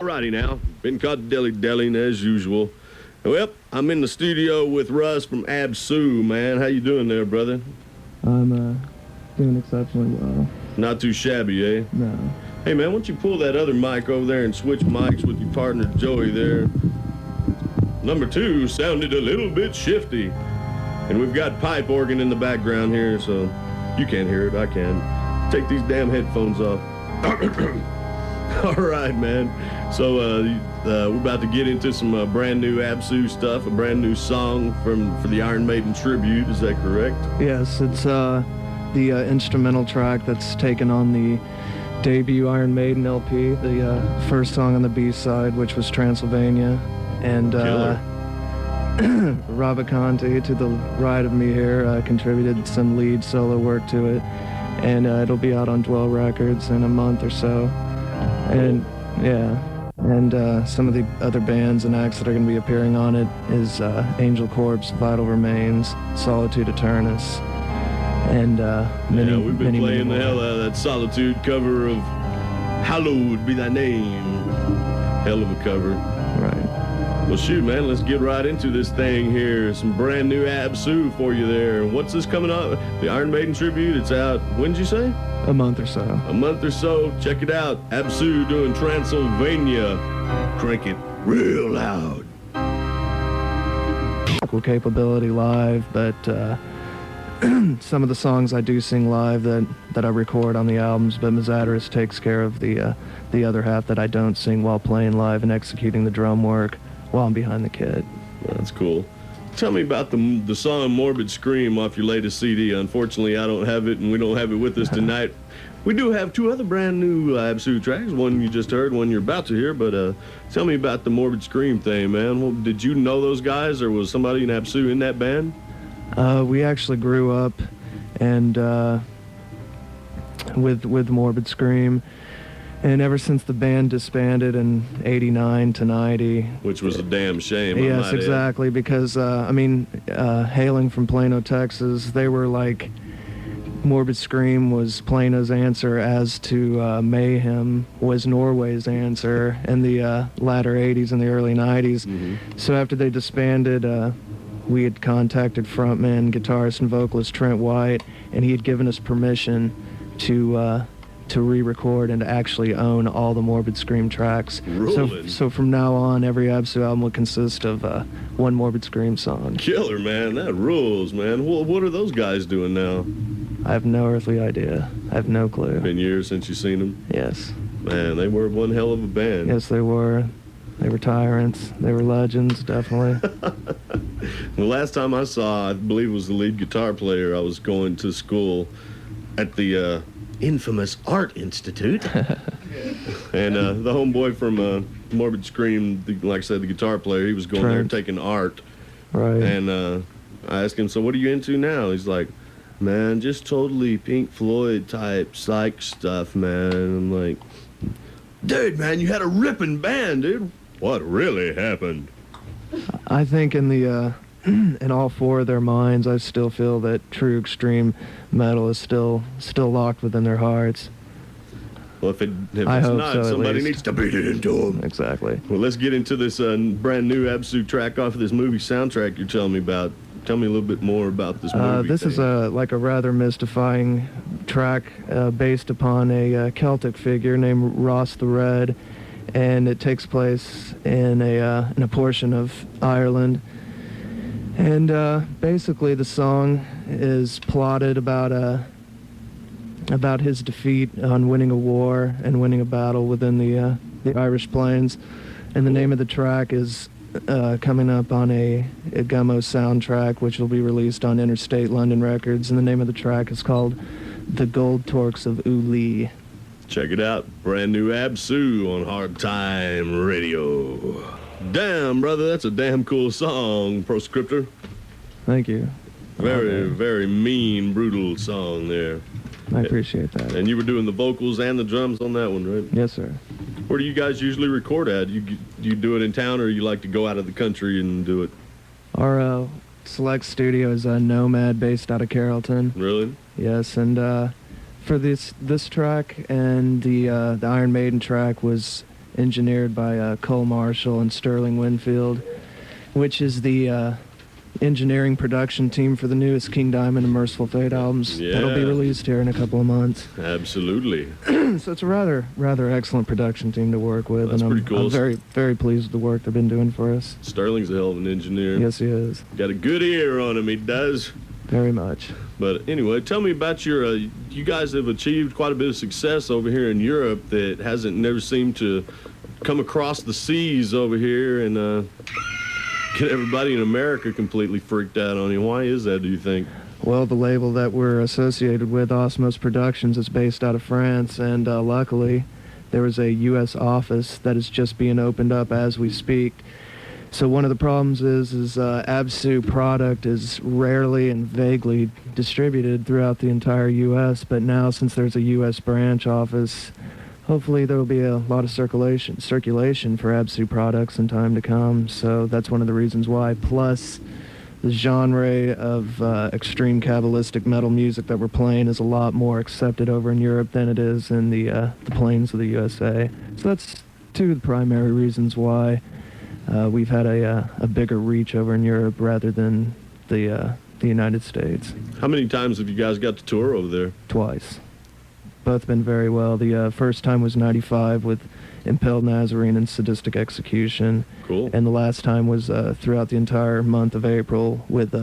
Alrighty now, been caught dilly-dallying as usual. Well, I'm in the studio with Russ from Absu, man. How you doing there, brother? I'm doing exceptionally well. Not too shabby, eh? No. Hey, man, why don't you pull that other mic over there and switch mics with your partner, Joey, there. Number 2 sounded a little bit shifty. And we've got pipe organ in the background here, so you can't hear it, I can. Take these damn headphones off. All right, man. So we're about to get into some brand new Absu stuff, a brand new song for the Iron Maiden tribute. Is that correct? Yes, it's the instrumental track that's taken on the debut Iron Maiden LP, the first song on the B-side, which was Transylvania. And Robert Conti, to the right of me here, contributed some lead solo work to it. And it'll be out on Dwell Records in a month or so. And yeah, and some of the other bands and acts that are going to be appearing on it is Angel Corpse, Vital Remains, Solitude Eternus, and many. Yeah, we've been many, playing many the hell out of that Solitude cover of "Hallowed Be Thy Name." Hell of a cover. Right. Well, shoot, man, let's get right into this thing here. Some brand new Absu for you there. What's this coming up? The Iron Maiden tribute. It's out. When did you say? A month or so. A month or so. Check it out. Absu doing Transylvania. Crank it real loud. Capability live, but some of the songs I do sing live that I record on the albums, but Mazadaris takes care of the other half that I don't sing while playing live and executing the drum work while I'm behind the kit. That's cool. Tell me about the song Morbid Scream off your latest CD. Unfortunately, I don't have it, and we don't have it with us tonight. We do have 2 other brand new Absu tracks. One you just heard, one you're about to hear, but tell me about the Morbid Scream thing, man. Well, did you know those guys, or was somebody in Absu in that band? We actually grew up and with Morbid Scream. And ever since the band disbanded in '89 to '90, which was a damn shame. Yes, exactly. Because hailing from Plano, Texas, they were like Morbid Scream was Plano's answer, as to Mayhem was Norway's answer in the latter '80s and the early '90s. Mm-hmm. So after they disbanded, we had contacted frontman, guitarist, and vocalist Trent White, and he had given us permission to re-record and to actually own all the Morbid Scream tracks. So from now on, every Absu album will consist of one Morbid Scream song. Killer, man. That rules, man. Well, what are those guys doing now? I have no earthly idea. I have no clue. Been years since you've seen them? Yes. Man, they were one hell of a band. Yes, they were. They were tyrants. They were legends, definitely. The last time I saw, I believe it was the lead guitar player, I was going to school at the infamous Art Institute. And the homeboy from Morbid Scream, like I said, the guitar player, he was going there taking art. Right. And I asked him, so what are you into now? He's like, man, just totally Pink Floyd type psych stuff, man. I'm like, dude, man, you had a ripping band, dude. What really happened? I think in the in all 4 of their minds, I still feel that true extreme metal is still locked within their hearts. Well, if it's hope not, so, somebody needs to beat it into them. Exactly. Well, let's get into this brand new Absu track off of this movie soundtrack you're telling me about. Tell me a little bit more about this movie. This is like a rather mystifying track based upon a Celtic figure named Ross the Red, and it takes place in a portion of Ireland. And basically, the song is plotted about his defeat on winning a war and winning a battle within the Irish Plains. And the name of the track is coming up on a Gummo soundtrack, which will be released on Interstate London Records. And the name of the track is called The Gold Torques of Uli. Check it out. Brand new Absu on Hard Time Radio. Damn, brother, that's a damn cool song, Proscriptor. Thank you. Very, very mean, brutal song there. I appreciate that. And you were doing the vocals and the drums on that one, right? Yes, sir. Where do you guys usually record at? You do it in town, or you like to go out of the country and do it? Our select studio is a Nomad based out of Carrollton. Really? Yes, and for this track and the Iron Maiden track was engineered by Cole Marshall and Sterling Winfield, which is the engineering production team for the newest King Diamond and Merciful Fate albums. Yeah. That'll be released here in a couple of months. Absolutely. So it's a rather excellent production team to work with. That's and pretty cool. I'm very, very pleased with the work they've been doing for us. Sterling's a hell of an engineer. Yes, he is. Got a good ear on him, he does. Very much. But anyway, tell me about your, you guys have achieved quite a bit of success over here in Europe that never seemed to come across the seas over here and get everybody in America completely freaked out on you. Why is that, do you think? Well, the label that we're associated with, Osmos Productions, is based out of France, and luckily there was a U.S. office that is just being opened up as we speak. So one of the problems is Absu product is rarely and vaguely distributed throughout the entire U.S., but now since there's a U.S. branch office, hopefully there will be a lot of circulation for Absu products in time to come. So that's one of the reasons why. Plus, the genre of extreme Kabbalistic metal music that we're playing is a lot more accepted over in Europe than it is in the plains of the USA. So that's two of the primary reasons why we've had a bigger reach over in Europe rather than the United States. How many times have you guys got to tour over there? Twice. Both been very well. The first time was '95 with Impaled Nazarene and Sadistic Execution. Cool. And the last time was throughout the entire month of April with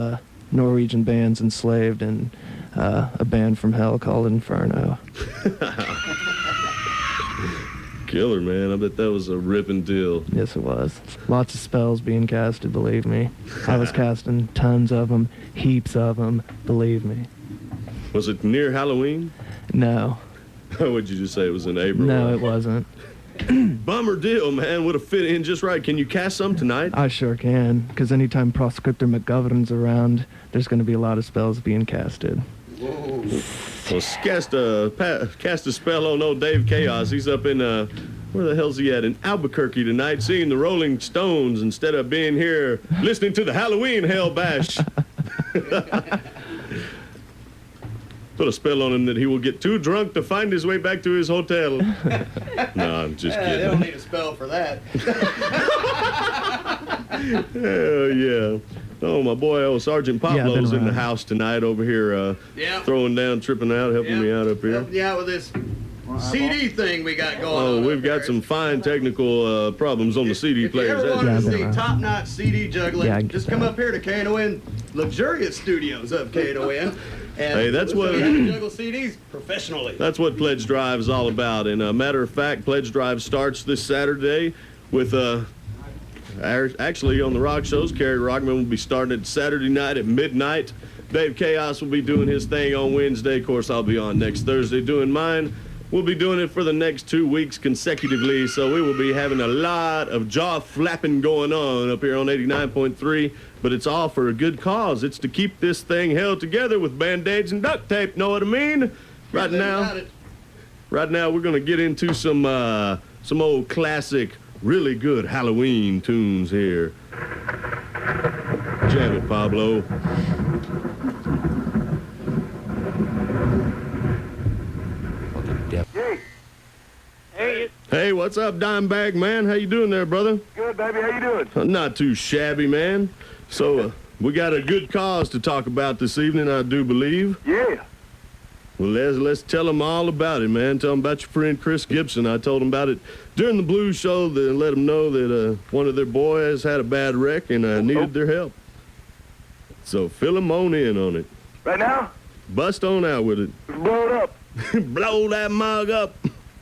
Norwegian bands Enslaved and a band from hell called Inferno. Killer, man. I bet that was a ripping deal. Yes, it was. Lots of spells being casted, believe me. I was casting tons of them, heaps of them, believe me. Was it near Halloween? No. Would you just say it was in April? No, it wasn't. Bummer deal, man. Would have fit in just right. Can you cast some tonight? I sure can, because anytime Proscriptor McGovern's around, there's going to be a lot of spells being casted. Whoa. Well, cast a spell on old Dave Chaos. He's up in, where the hell's he at? In Albuquerque tonight, seeing the Rolling Stones instead of being here listening to the Halloween Hell Bash. Put a spell on him that he will get too drunk to find his way back to his hotel. No, I'm just kidding. They don't need a spell for that. Hell yeah. Oh, my boy, Sergeant Pablo's in the house tonight over here throwing down, tripping out, helping me out up here. Helping you out with this CD thing we got going on. Oh, we've got some fine technical problems on the CD players. If you ever wanted to see top-notch CD juggling, just come up here to KNON luxurious studios of KNON. And hey, that's what juggle CDs professionally. That's what Pledge Drive is all about. And a matter of fact, Pledge Drive starts this Saturday with actually on the rock shows. Kerry Rockman will be starting it Saturday night at midnight. Dave Chaos will be doing his thing on Wednesday. Of course, I'll be on next Thursday doing mine. We'll be doing it for the next 2 weeks consecutively, so we will be having a lot of jaw flapping going on up here on 89.3, but it's all for a good cause. It's to keep this thing held together with Band-Aids and duct tape, know what I mean? Right now, we're going to get into some old classic, really good Halloween tunes here. Jam it, Pablo. Hey, what's up, Dimebag, man? How you doing there, brother? Good, baby. How you doing? Not too shabby, man. So, we got a good cause to talk about this evening, I do believe. Yeah. Well, let's tell them all about it, man. Tell them about your friend Chris Gibson. I told them about it during the blues show to let them know that one of their boys had a bad wreck and needed their help. So, fill them on in on it. Right now? Bust on out with it. Blow it up. Blow that mug up.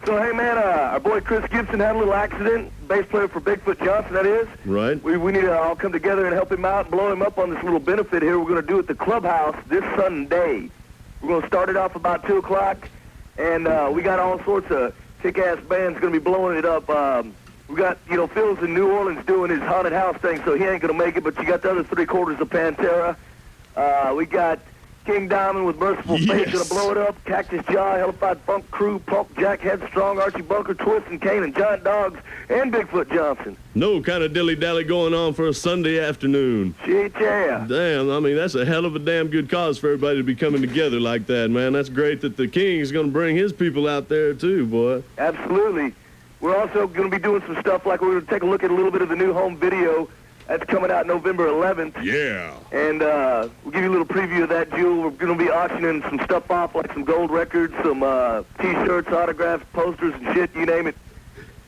So, hey, man, our boy Chris Gibson had a little accident. Bass player for Bigfoot Johnson, that is. Right. We need to all come together and help him out and blow him up on this little benefit here we're going to do at the clubhouse this Sunday. We're going to start it off about 2 o'clock, and we got all sorts of kick-ass bands going to be blowing it up. We got, Phil's in New Orleans doing his haunted house thing, so he ain't going to make it, but you got the other 3/4 of Pantera. We got King Diamond with Merciful Fate going to blow it up. Cactus Jaw, Hellified Funk Crew, Pulp Jack, Headstrong, Archie Bunker, Twist and Kane, and Giant Dogs, and Bigfoot Johnson. No kind of dilly-dally going on for a Sunday afternoon. Shit, yeah. Damn, I mean, that's a hell of a damn good cause for everybody to be coming together like that, man. That's great that the King's going to bring his people out there, too, boy. Absolutely. We're also going to be doing some stuff like we're going to take a look at a little bit of the new home video that's coming out November 11th. Yeah. And we'll give you a little preview of that, Jewel. We're going to be auctioning some stuff off, like some gold records, some T-shirts, autographs, posters, and shit, you name it.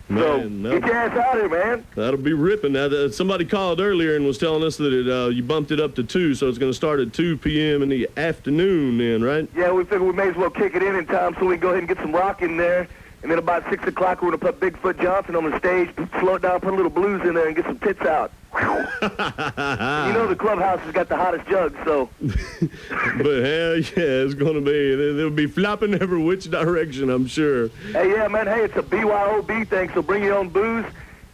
Man, so get your ass out here, man. That'll be ripping. Now, somebody called earlier and was telling us that you bumped it up to 2, so it's going to start at 2 p.m. in the afternoon then, right? Yeah, we figured we may as well kick it in time so we can go ahead and get some rock in there. And then about 6 o'clock, we're going to put Bigfoot Johnson on the stage, slow it down, put a little blues in there, and get some tits out. You know the clubhouse has got the hottest jugs, so. But hell yeah, it's going to be, they'll be flopping every which direction, I'm sure. Hey, yeah, man, hey, it's a BYOB thing, so bring your own booze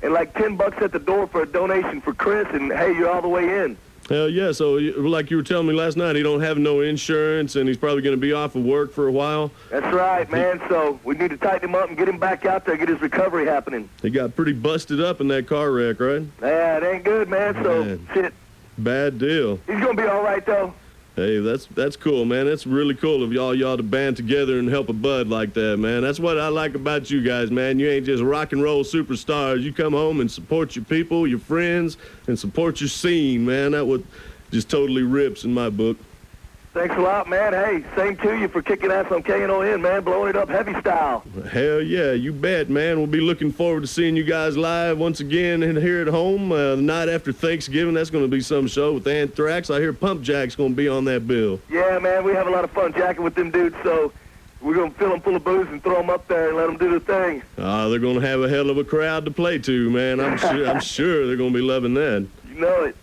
and like $10 at the door for a donation for Chris, and hey, you're all the way in. Hell yeah, so like you were telling me last night, he don't have no insurance, and he's probably going to be off of work for a while. That's right, man, so we need to tighten him up and get him back out there, get his recovery happening. He got pretty busted up in that car wreck, right? Yeah, it ain't good, man, so shit. Bad deal. He's going to be all right, though. Hey, that's cool, man. That's really cool of y'all to band together and help a bud like that, man. That's what I like about you guys, man. You ain't just rock and roll superstars. You come home and support your people, your friends, and support your scene, man. That would just totally rips in my book. Thanks a lot, man. Hey, same to you for kicking ass on KNON, man. Blowing it up heavy style. Hell yeah, you bet, man. We'll be looking forward to seeing you guys live once again here at home the night after Thanksgiving. That's going to be some show with Anthrax. I hear Pump Jack's going to be on that bill. Yeah, man, we have a lot of fun jacking with them dudes, so we're going to fill them full of booze and throw them up there and let them do their thing. They're going to have a hell of a crowd to play to, man. I'm sure they're going to be loving that. You know it.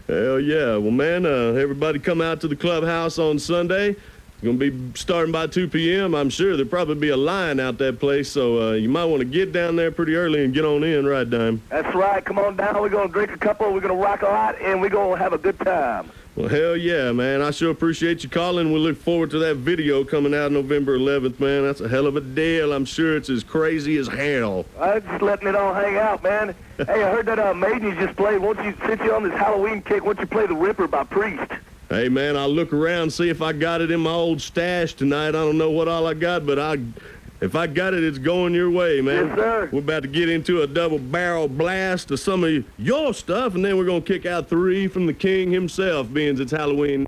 Hell yeah. Well, man, everybody come out to the clubhouse on Sunday. It's going to be starting by 2 p.m. I'm sure there'll probably be a line out that place, so you might want to get down there pretty early and get on in, right, Dime? That's right. Come on down. We're going to drink a couple, we're going to rock a lot, and we're going to have a good time. Well, hell yeah, man. I sure appreciate you calling. We look forward to that video coming out November 11th, man. That's a hell of a deal. I'm sure it's as crazy as hell. I'm just letting it all hang out, man. Hey, I heard that Maiden you just played. Since you're on this Halloween kick, why don't you play The Ripper by Priest? Hey, man, I'll look around, see if I got it in my old stash tonight. I don't know what all I got, but if I got it, it's going your way, man. Yes, sir. We're about to get into a double barrel blast of some of your stuff, and then we're going to kick out 3 from the king himself, being it's Halloween.